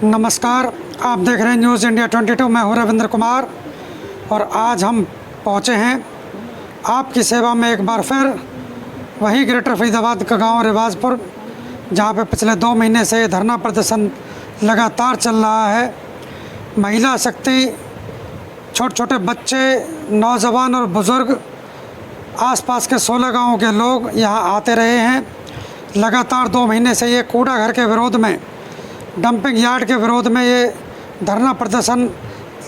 नमस्कार, आप देख रहे हैं न्यूज़ इंडिया 22। मैं हूं रविंद्र कुमार और आज हम पहुंचे हैं आपकी सेवा में एक बार फिर वही ग्रेटर फरीदाबाद का गांव रिवाजपुर, जहां पे पिछले 2 महीने से धरना प्रदर्शन लगातार चल रहा है। महिला शक्ति, छोटे छोटे बच्चे, नौजवान और बुज़ुर्ग, आसपास के 16 गाँवों के लोग यहाँ आते रहे हैं। लगातार 2 महीने से ये कूड़ा घर के विरोध में, डंपिंग यार्ड के विरोध में ये धरना प्रदर्शन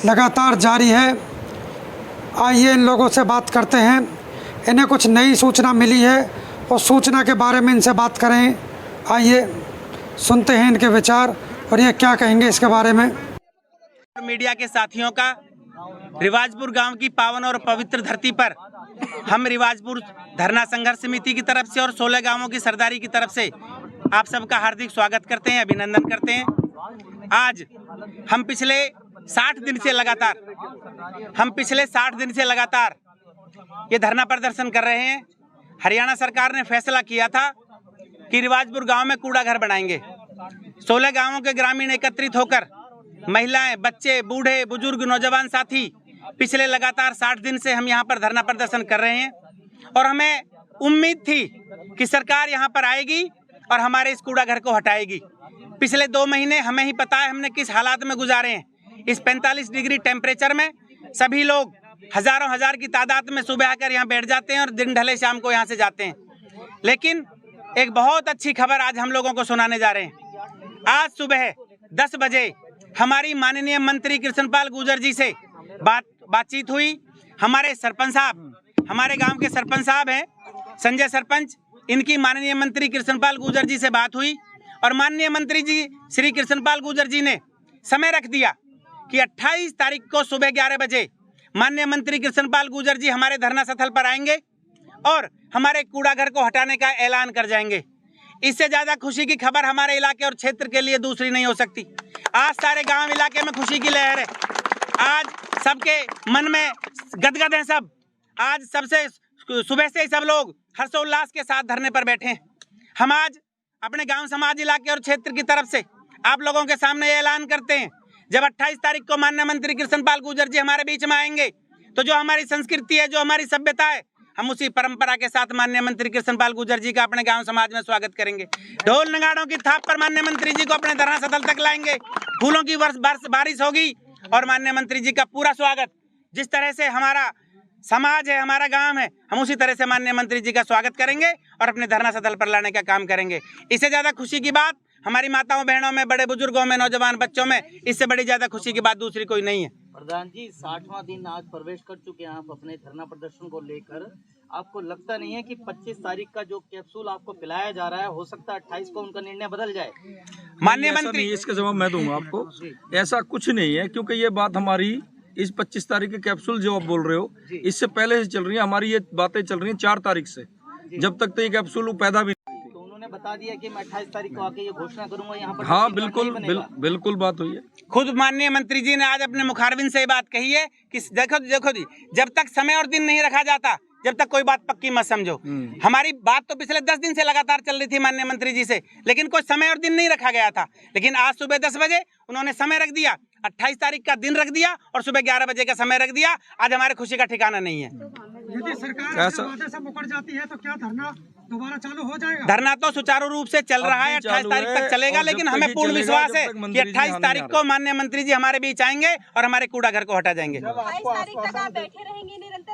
लगातार जारी है। आइए इन लोगों से बात करते हैं। इन्हें कुछ नई सूचना मिली है और सूचना के बारे में इनसे बात करें। आइए सुनते हैं इनके विचार और ये क्या कहेंगे इसके बारे में। मीडिया के साथियों का रिवाजपुर गांव की पावन और पवित्र धरती पर हम रिवाजपुर धरना संघर्ष समिति की तरफ से और 16 गांवों की सरदारी की तरफ से आप सबका हार्दिक स्वागत करते हैं, अभिनंदन करते हैं। आज हम पिछले 60 दिन से लगातार ये धरना प्रदर्शन कर रहे हैं। हरियाणा सरकार ने फैसला किया था कि रिवाजपुर गांव में कूड़ा घर बनाएंगे। 16 गांवों के ग्रामीण एकत्रित होकर महिलाएं, बच्चे, बूढ़े, बुजुर्ग, नौजवान साथी पिछले लगातार 60 दिन से हम यहाँ पर धरना प्रदर्शन कर रहे हैं और हमें उम्मीद थी कि सरकार यहाँ पर आएगी और हमारे इस कूड़ा घर को हटाएगी। पिछले 2 महीने हमें ही पता है हमने किस हालात में गुजारे हैं। इस 45 डिग्री टेम्परेचर में सभी लोग हजार की तादाद में सुबह आकर यहाँ बैठ जाते हैं और दिन ढले शाम को यहाँ से जाते हैं। लेकिन एक बहुत अच्छी खबर आज हम लोगों को सुनाने जा रहे हैं। आज सुबह 10 बजे हमारी माननीय मंत्री कृष्णपाल गुर्जर जी से बातचीत हुई। हमारे सरपंच साहब, हमारे गांव के सरपंच साहब हैं संजय सरपंच, इनकी माननीय मंत्री कृष्णपाल गुर्जर जी से बात हुई और माननीय मंत्री जी श्री कृष्णपाल गुर्जर जी ने समय रख दिया कि 28 तारीख को सुबह 11 बजे माननीय मंत्री कृष्णपाल गुर्जर जी हमारे धरना स्थल पर आएंगे और हमारे कूड़ा घर को हटाने का ऐलान कर जाएंगे। इससे ज़्यादा खुशी की खबर हमारे इलाके और क्षेत्र के लिए दूसरी नहीं हो सकती। आज सारे गांव इलाके में खुशी की लहर है। आज सबके मन में गदगद है सब। आज सबसे सुबह से ही सब लोग हर्षोल्लास के साथ धरने पर बैठे हैं। हम आज अपने गांव समाज, इलाके और क्षेत्र की तरफ से आप लोगों के सामने ये ऐलान करते हैं, जब 28 तारीख को माननीय मंत्री कृष्णपाल गुर्जर जी हमारे बीच में आएंगे तो जो हमारी संस्कृति है, जो हमारी सभ्यता है, हम उसी परंपरा के साथ माननीय मंत्री कृष्णपाल गुर्जर जी का अपने गांव समाज में स्वागत करेंगे। ढोल नगाड़ों की थाप पर माननीय मंत्री जी को अपने धरना स्थल तक लाएंगे। फूलों की बारिश होगी और माननीय मंत्री जी का पूरा स्वागत, जिस तरह से हमारा समाज है, हमारा गांव है, हम उसी तरह से माननीय मंत्री जी का स्वागत करेंगे और अपने धरना स्थल पर लाने का काम करेंगे। इससे ज्यादा खुशी की बात हमारी माताओं, बहनों में, बड़े बुजुर्गों में, नौजवान बच्चों में, इससे बड़ी ज्यादा खुशी की बात दूसरी कोई नहीं है। प्रधान जी, 60वां दिन आज प्रवेश कर चुके हैं आप अपने धरना प्रदर्शन को लेकर। आपको लगता नहीं है कि 25 तारीख का जो कैप्सूल आपको पिलाया जा रहा है, हो सकता है 28 को उनका निर्णय बदल जाए? माननीय मंत्री, इसका जवाब मैं दूंगा आपको। ऐसा कुछ नहीं है, क्योंकि ये बात हमारी इस 25 तारीख के कैप्सूल जो आप बोल रहे हो, इससे पहले से चल रही है। हमारी ये बातें चल रही हैं 4 तारीख से, जब तक तो ये कैप्सूल पैदा भी नहीं। तो उन्होंने बता दिया कि मैं 28 तारीख को आके ये घोषणा करूंगा यहाँ पर। हाँ, बिल्कुल बात हुई है। खुद माननीय मंत्री जी ने आज अपने मुखारबिन से बात कही है कि देखो जी, जब तक समय और दिन नहीं रखा जाता, जब तक कोई बात पक्की मत समझो। हमारी बात तो पिछले 10 दिन से लगातार चल रही थी माननीय मंत्री जी से, लेकिन कोई समय और दिन नहीं रखा गया था। लेकिन आज सुबह 10 बजे उन्होंने समय रख दिया, 28 तारीख का दिन रख दिया और सुबह 11 बजे का समय रख दिया। आज हमारे खुशी का ठिकाना नहीं है। यदि सरकार इस वादे से मुकर जाती है तो क्या धरना दोबारा चालू हो जाएगा? धरना तो सुचारू रूप से चल रहा है, 28 तारीख तक चलेगा, लेकिन हमें पूर्ण विश्वास है कि 28 तारीख को माननीय मंत्री जी हमारे बीच आएंगे और हमारे कूड़ा घर को हटा जाएंगे।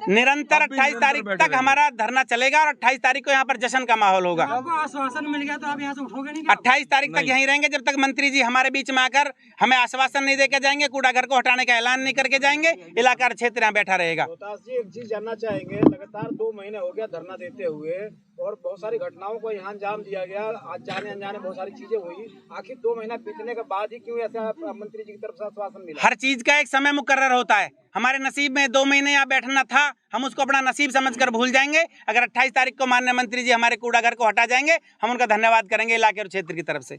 निरंतर 28 तारीख तक हमारा धरना चलेगा और 28 तारीख को यहाँ पर जश्न का माहौल होगा। आपको आश्वासन मिल गया तो आप यहाँ से उठोगे नहीं? 28 तारीख तक यहीं रहेंगे जब तक मंत्री जी हमारे बीच में आकर हमें आश्वासन नहीं देकर जाएंगे, कूड़ा घर को हटाने का ऐलान नहीं करके जाएंगे। इलाका और क्षेत्र यहाँ बैठा रहेगा। जी, एक चीज जानना चाहेंगे, लगातार 2 महीने हो गया धरना देते हुए और बहुत सारी घटनाओं को यहाँ अंजाम दिया गया, आज जाने अनजाने बहुत सारी चीजें हुई। आखिर 2 महीना बीतने के बाद ही क्यों ऐसा मंत्री जी की तरफ से आश्वासन मिला? हर चीज का एक समय मुकर्रर होता है। हमारे नसीब में 2 महीने यहाँ बैठना था, हम उसको अपना नसीब समझकर भूल जाएंगे। अगर 28 तारीख को माननीय मंत्री जी हमारे कूड़ा घर को हटा जाएंगे, हम उनका धन्यवाद करेंगे इलाके और क्षेत्र की तरफ से।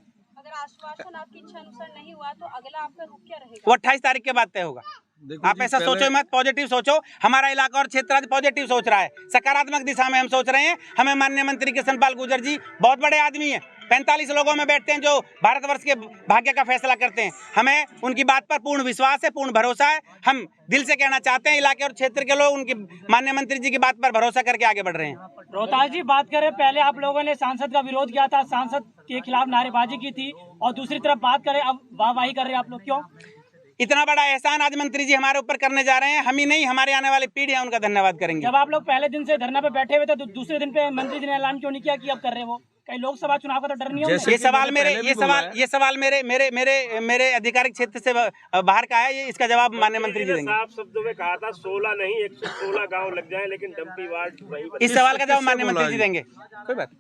आश्वासन आपकी इच्छा अनुसार नहीं हुआ तो अगला आपका रुख क्या रहेगा? वो 28 तारीख के बाद तय होगा। आप ऐसा सोचो मत, पॉजिटिव सोचो। हमारा इलाका और क्षेत्र आज पॉजिटिव सोच रहा है, सकारात्मक दिशा में हम सोच रहे हैं। हमें माननीय मंत्री कृष्ण पाल गुर्जर जी बहुत बड़े आदमी हैं, 45 लोगों में बैठते हैं जो भारतवर्ष के भाग्य का फैसला करते हैं। हमें उनकी बात पर पूर्ण विश्वास है, पूर्ण भरोसा है। हम दिल से कहना चाहते हैं, इलाके और क्षेत्र के लोग उनकी माननीय मंत्री जी की बात पर भरोसा करके आगे बढ़ रहे हैं। रोहतास जी, बात करें, पहले आप लोगों ने सांसद का विरोध किया था, सांसद के खिलाफ नारेबाजी की थी, और दूसरी तरफ बात करें अब वाहवाही कर रहे हैं आप लोग, क्यों? इतना बड़ा एहसान आज मंत्री जी हमारे ऊपर करने जा रहे हैं, हम ही नहीं हमारे आने वाली पीढ़ियां उनका धन्यवाद करेंगे। जब आप लोग पहले दिन से धरना पे बैठे हुए थे तो दूसरे दिन पे मंत्री जी ने ऐलान क्यों नहीं किया कि अब कर रहे हो? कहीं लोकसभा चुनाव का तो डर नहीं है? ये सवाल मेरे आधिकारिक क्षेत्र से बाहर का है, ये इसका जवाब माननीय मंत्री जी देंगे। साफ शब्दों में कहा था 16 नहीं 116 गांव लग जाए, लेकिन डंपी वार्ड वही। इस सवाल का जवाब माननीय मंत्री जी देंगे, कोई बात,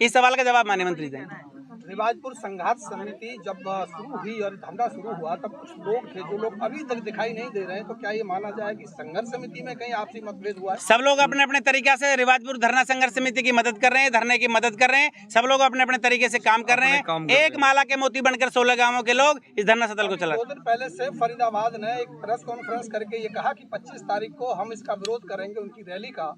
इस सवाल का जवाब माननीय मंत्री देंगे। रिवाजपुर संघर्ष समिति जब शुरू हुई और धरना शुरू हुआ तब कुछ लोग थे जो लोग अभी तक दिखाई नहीं दे रहे हैं, तो क्या ये माना जाए कि संघर्ष समिति में कहीं आपसी मतभेद हुआ है? सब लोग अपने अपने तरीके से रिवाजपुर धरना संघर्ष समिति की मदद कर रहे हैं, धरने की मदद कर रहे हैं। सब लोग अपने अपने तरीके से काम कर रहे हैं। एक माला के मोती बनकर 16 गाँवों के लोग इस धरना सदल को चला। 2 दिन पहले से फरीदाबाद ने एक प्रेस कॉन्फ्रेंस करके ये कहा कि 25 तारीख को हम इसका विरोध करेंगे, उनकी रैली का,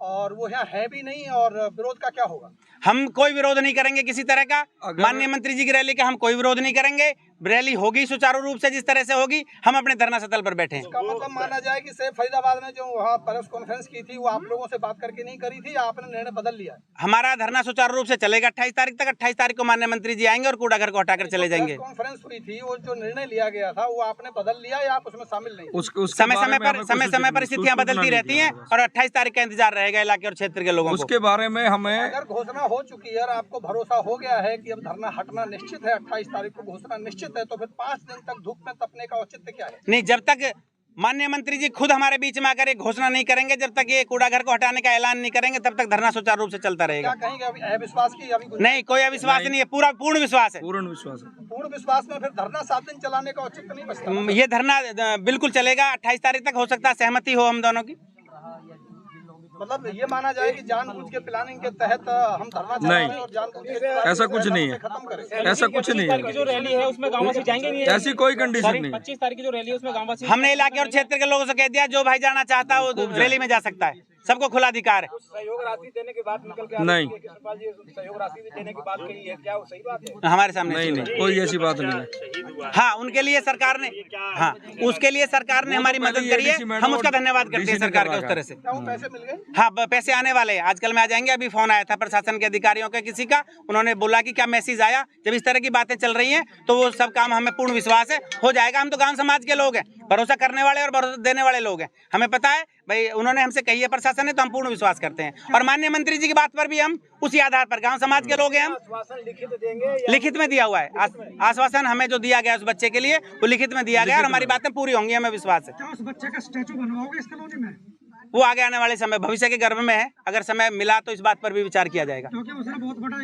और वो यहाँ है भी नहीं, और विरोध का क्या होगा? हम कोई विरोध नहीं करेंगे किसी तरह का। माननीय मंत्री जी की रैली का हम कोई विरोध नहीं करेंगे। रैली होगी सुचारू रूप से, जिस तरह से होगी। हम अपने धरना स्थल पर बैठे हैं। इसका मतलब माना जाए कि सिर्फ फरीदाबाद में जो वहाँ प्रेस कॉन्फ्रेंस की थी वो आप लोगों से बात करके नहीं करी थी, या आपने निर्णय बदल लिया? हमारा धरना सुचारू रूप से चलेगा 28 तारीख तक। 28 तारीख को माननीय मंत्री जी आएंगे और कूड़ा घर को हटाकर चले जाएंगे। कॉन्फ्रेंस हुई थी, वो जो निर्णय लिया गया था वो आपने बदल लिया या आप उसमें शामिल नहीं? समय समय पर स्थितियां बदलती रहती हैं और 28 तारीख का इंतजार रहेगा इलाके और क्षेत्र के लोगों को। उसके बारे में हमें अगर घोषणा हो चुकी है और आपको भरोसा हो गया है कि अब धरना हटना निश्चित है, 28 तारीख को घोषणा निश्चित है, तो फिर 5 दिन तक धूप में तपने का औचित्य क्या है? नहीं, जब तक माननीय मंत्री जी खुद हमारे बीच में आकर एक घोषणा नहीं करेंगे, जब तक ये कूड़ा घर को हटाने का ऐलान नहीं करेंगे, तब तक धरना सुचारू रूप से चलता रहेगा। क्या कहेंगे अभी अविश्वास की? अभी नहीं, कोई अविश्वास नहीं है, पूरा पूर्ण विश्वास है। पूर्ण विश्वास है। पूर्ण विश्वास में फिर धरना 7 दिन चलाने का औचित्य नहीं बचता? ये धरना बिल्कुल चलेगा। 28 तारीख तक हो सकता है सहमति हो हम दोनों की। मतलब ये माना जाए कि जानबूझ के प्लानिंग के तहत हम धरना चला रहे हैं और जानबूझ के ऐसा कुछ नहीं है, खत्म करें? ऐसा कुछ नहीं है। जो रैली है उसमें गांववासी जाएंगे नहीं? ऐसी कोई कंडीशन नहीं। 25 तारीख की जो रैली है उसमें गांववासी, हमने इलाके और क्षेत्र के लोगों से कह दिया, जो भाई जाना चाहता है वो रैली में जा सकता है, सबको खुला अधिकार है। सहयोग राशि देने की बात निकल के नहीं, कृष्णपाल जी सहयोग राशि भी देने की बात कही है, क्या वो सही बात है? हमारे सामने नहीं, कोई ऐसी बात नहीं है। हाँ, उनके लिए सरकार ने, हाँ, उसके लिए सरकार ने हमारी मदद करी है, हम उसका धन्यवाद करते हैं सरकार के। उस तरह से क्या वो पैसे मिल गए? हाँ, पैसे आने वाले हैं, आजकल में आ जाएंगे। अभी फोन आया था प्रशासन के अधिकारियों का किसी का, उन्होंने बोला कि क्या मैसेज आया। जब इस तरह की बातें चल रही हैं तो वो सब काम हमें पूर्ण विश्वास है हो जाएगा। हम तो गांव समाज के लोग हैं, भरोसा करने वाले और भरोसा देने वाले लोग हैं। हमें पता है भाई, उन्होंने हमसे कही है प्रशासन ने, तो हम पूर्ण विश्वास करते हैं। और माननीय मंत्री जी की बात पर भी हम उसी आधार पर, गांव समाज के लोग हैं हम, लिखित देंगे? लिखित में दिया हुआ है आश्वासन हमें जो दिया गया उस बच्चे के लिए, वो लिखित में दिया गया और हमारी बातें पूरी होंगी, हमें विश्वास है। क्या उस बच्चे का स्टैचू बनवाओगे इस कॉलोनी में? वो आगे आने वाले समय, भविष्य के गर्भ में है, अगर समय मिला तो इस बात पर भी विचार किया जाएगा। क्योंकि उसने बहुत बड़ा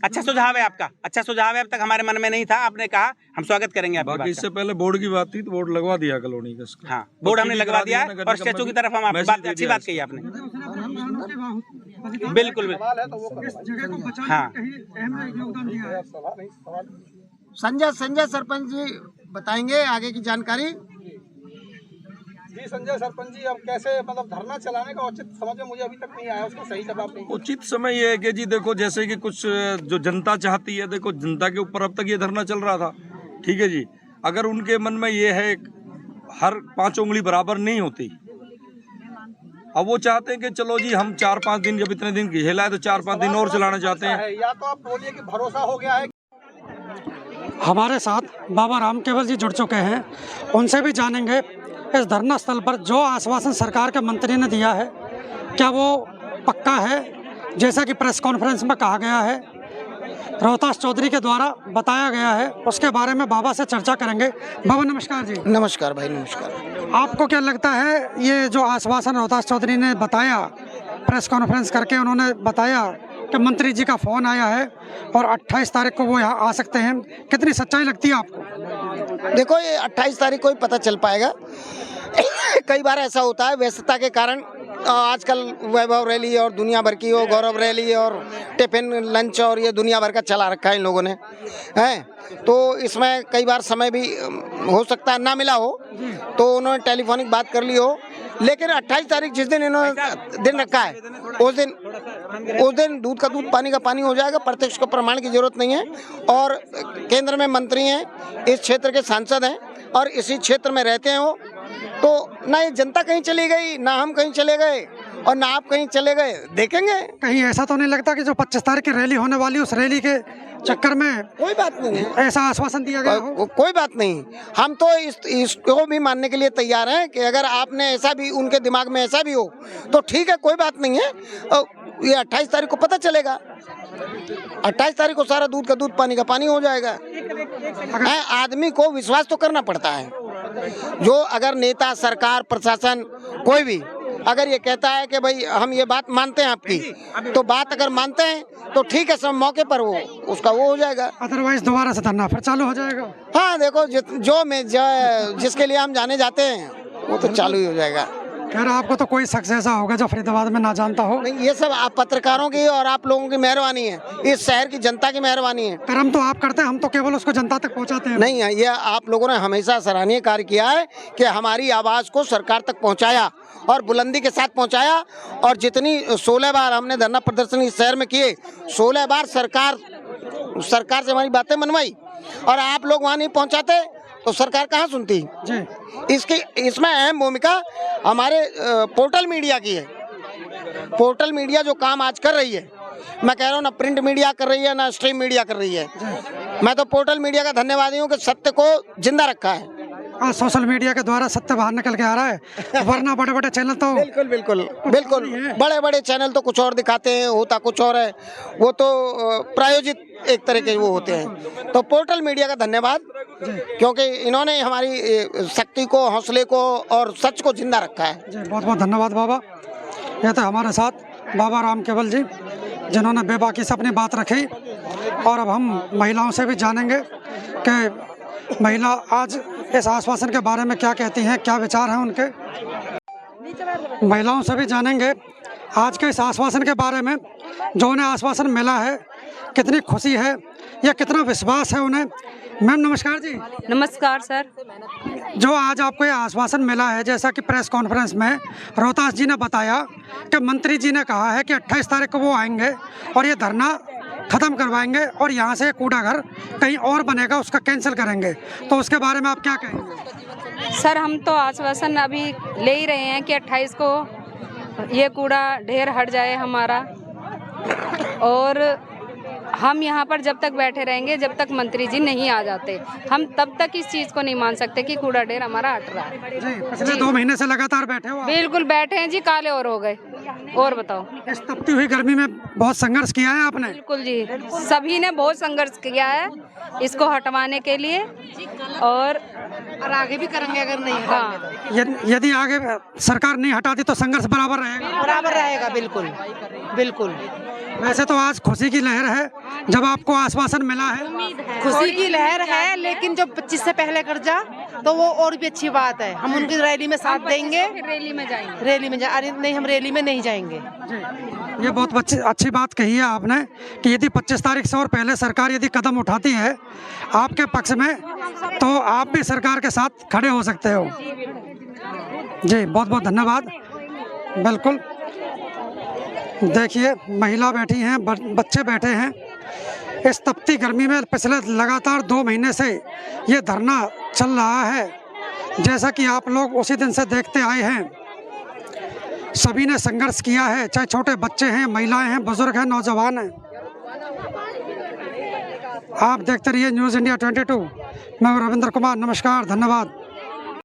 अच्छा सुझाव है आपका, अच्छा सुझाव है। अब तक हमारे मन में नहीं था, आपने कहा, हम स्वागत करेंगे आपकी बात बाकी का। इससे पहले बोर्ड की बात थी तो बोर्ड लगवा दिया कॉलोनी का। हाँ, बोर्ड हमने लगवा दिया है और स्टैचू की तरफ हम आपकी बात, अच्छी बात कही आपने। बिल्कुल इस जगह को बचाने हाँ। में कहीं अहम योगदान दिया है। संजय सरपंच जी बताएंगे आगे की जानकारी। जी संजय सरपंच जी, अब कैसे मतलब धरना चलाने का उचित समझ में मुझे अभी तक नहीं आया, उसका सही जवाब नहीं। उचित समय ये है कि जी देखो, जैसे कि कुछ जो जनता चाहती है, देखो जनता के ऊपर अब तक ये धरना चल रहा था, ठीक है जी। अगर उनके मन में ये है, हर 5 उंगली बराबर नहीं होती। अब वो चाहते हैं कि चलो जी हम 4-5 दिन, जब इतने दिन झेला है तो 4-5 दिन और चलाना चाहते हैं। या तो आप बोलिए कि भरोसा हो गया है। हमारे साथ बाबा राम केवल जी जुड़ चुके हैं, उनसे भी जानेंगे इस धरना स्थल पर जो आश्वासन सरकार के मंत्री ने दिया है क्या वो पक्का है, जैसा कि प्रेस कॉन्फ्रेंस में कहा गया है, रोहतास चौधरी के द्वारा बताया गया है। उसके बारे में बाबा से चर्चा करेंगे। बाबा नमस्कार जी। नमस्कार भाई, नमस्कार। आपको क्या लगता है, ये जो आश्वासन रोहतास चौधरी ने बताया, प्रेस कॉन्फ्रेंस करके उन्होंने बताया कि मंत्री जी का फ़ोन आया है और 28 तारीख को वो यहाँ आ सकते हैं, कितनी सच्चाई लगती है आपको? देखो, ये 28 तारीख को ही पता चल पाएगा। कई बार ऐसा होता है, व्यस्तता के कारण आजकल वैभव रैली और दुनिया भर की, वो गौरव रैली और टिफिन लंच और ये दुनिया भर का चला रखा है इन लोगों ने, हैं। तो इसमें कई बार समय भी हो सकता है ना मिला हो, तो उन्होंने टेलीफोनिक बात कर ली हो, लेकिन 28 तारीख जिस दिन इन्होंने दिन रखा है उस दिन दूध का दूध पानी का पानी हो जाएगा। प्रत्यक्ष को प्रमाण की जरूरत नहीं है। और केंद्र में मंत्री हैं, इस क्षेत्र के सांसद हैं और इसी क्षेत्र में रहते हैं वो, तो ना ये जनता कहीं चली गई, ना हम कहीं चले गए और ना आप कहीं चले गए। देखेंगे कहीं ऐसा तो नहीं लगता कि जो 25 तारीख की रैली होने वाली उस रैली के चक्कर में कोई बात नहीं है, ऐसा आश्वासन दिया गया हो? कोई बात नहीं। हम तो इसको भी मानने के लिए तैयार हैं कि अगर आपने ऐसा भी उनके दिमाग में ऐसा भी हो तो ठीक है, कोई बात नहीं है। ये 28 तारीख को पता चलेगा, 28 तारीख को सारा दूध का दूध पानी का पानी हो जाएगा। आदमी को विश्वास तो करना पड़ता है। जो अगर नेता, सरकार, प्रशासन कोई भी अगर ये कहता है कि भाई हम ये बात मानते हैं आपकी, तो बात अगर मानते हैं तो ठीक है, सब मौके पर वो उसका वो हो जाएगा। अदरवाइज दोबारा से धरना फिर चालू हो जाएगा। हाँ देखो, जिसके लिए हम जाने जाते हैं वो तो चालू ही हो जाएगा। खैर, आपको तो कोई शख्स ऐसा होगा जो फरीदाबाद में ना जानता हो? नहीं, ये सब आप पत्रकारों की और आप लोगों की मेहरबानी है, इस शहर की जनता की मेहरबानी है। कर्म तो आप करते हैं, हम तो केवल उसको जनता तक पहुंचाते हैं। नहीं है, ये आप लोगों ने हमेशा सराहनीय कार्य किया है कि हमारी आवाज़ को सरकार तक पहुंचाया और बुलंदी के साथ पहुंचाया। और जितनी 16 बार हमने धरना प्रदर्शन इस शहर में किए, 16 बार सरकार से हमारी बातें मनवाई, और आप लोग वहाँ नहीं पहुँचाते तो सरकार कहाँ सुनती जी। इसमें अहम भूमिका हमारे पोर्टल मीडिया की है। पोर्टल मीडिया जो काम आज कर रही है, मैं कह रहा हूँ, ना प्रिंट मीडिया कर रही है ना स्ट्रीम मीडिया कर रही है। मैं तो पोर्टल मीडिया का धन्यवादी हूँ कि सत्य को जिंदा रखा है। सोशल मीडिया के द्वारा सत्य बाहर निकल के आ रहा है, वरना बड़े बड़े चैनल तो बिल्कुल बड़े बड़े चैनल तो कुछ और दिखाते हैं, होता कुछ और है, वो तो प्रायोजित एक तरह के वो होते हैं। तो पोर्टल मीडिया का धन्यवाद, क्योंकि इन्होंने हमारी शक्ति को, हौसले को और सच को जिंदा रखा है। जी, बहुत बहुत धन्यवाद बाबा। यह तो हमारे साथ बाबा राम केवल जी, जिन्होंने बेबाकी से अपनी बात रखी। और अब हम महिलाओं से भी जानेंगे कि महिला आज इस आश्वासन के बारे में क्या कहती हैं, क्या विचार हैं उनके। महिलाओं से भी जानेंगे आज के इस आश्वासन के बारे में, जो उन्हें आश्वासन मिला है, कितनी खुशी है या कितना विश्वास है उन्हें। मैम नमस्कार जी। नमस्कार सर। जो आज आपको ये आश्वासन मिला है, जैसा कि प्रेस कॉन्फ्रेंस में रोहतास जी ने बताया कि मंत्री जी ने कहा है कि 28 तारीख को वो आएंगे और ये धरना ख़त्म करवाएंगे और यहाँ से कूड़ा घर कहीं और बनेगा, उसका कैंसिल करेंगे, तो उसके बारे में आप क्या कहेंगे? सर, हम तो आश्वासन अभी ले ही रहे हैं कि 28 को ये कूड़ा ढेर हट जाए हमारा, और हम यहाँ पर जब तक बैठे रहेंगे, जब तक मंत्री जी नहीं आ जाते, हम तब तक इस चीज़ को नहीं मान सकते कि कूड़ा ढेर हमारा हट रहा है। पिछले 2 महीने से लगातार बैठे हो? बिल्कुल बैठे हैं जी, काले और हो गए। और बताओ, इस तपती हुई गर्मी में बहुत संघर्ष किया है आपने? बिल्कुल जी, सभी ने बहुत संघर्ष किया है इसको हटवाने के लिए, और आगे भी करेंगे अगर नहीं। हाँ, यदि आगे सरकार नहीं हटाती तो संघर्ष बराबर रहेगा? बराबर रहेगा, बिल्कुल बिल्कुल। वैसे तो आज खुशी की लहर है जब आपको आश्वासन मिला है। खुशी की लहर है, लेकिन जो 25 से पहले कर जा तो वो और भी अच्छी बात है। हम उनकी रैली में साथ देंगे, रैली में जाएंगे। रैली में अरे नहीं, हम रैली में नहीं जाएंगे। ये बहुत अच्छी बात कही है आपने कि यदि 25 तारीख से और पहले सरकार यदि कदम उठाती है आपके पक्ष में, तो आप भी सरकार के साथ खड़े हो सकते हो। जी, बहुत बहुत धन्यवाद। बिल्कुल, देखिए महिला बैठी हैं, बच्चे बैठे हैं। इस तपती गर्मी में पिछले लगातार 2 महीने से ये धरना चल रहा है। जैसा कि आप लोग उसी दिन से देखते आए हैं, सभी ने संघर्ष किया है, चाहे छोटे बच्चे हैं, महिलाएं हैं, बुजुर्ग हैं, नौजवान हैं। आप देखते रहिए न्यूज़ इंडिया 22। मैं रविंद्र कुमार, नमस्कार, धन्यवाद।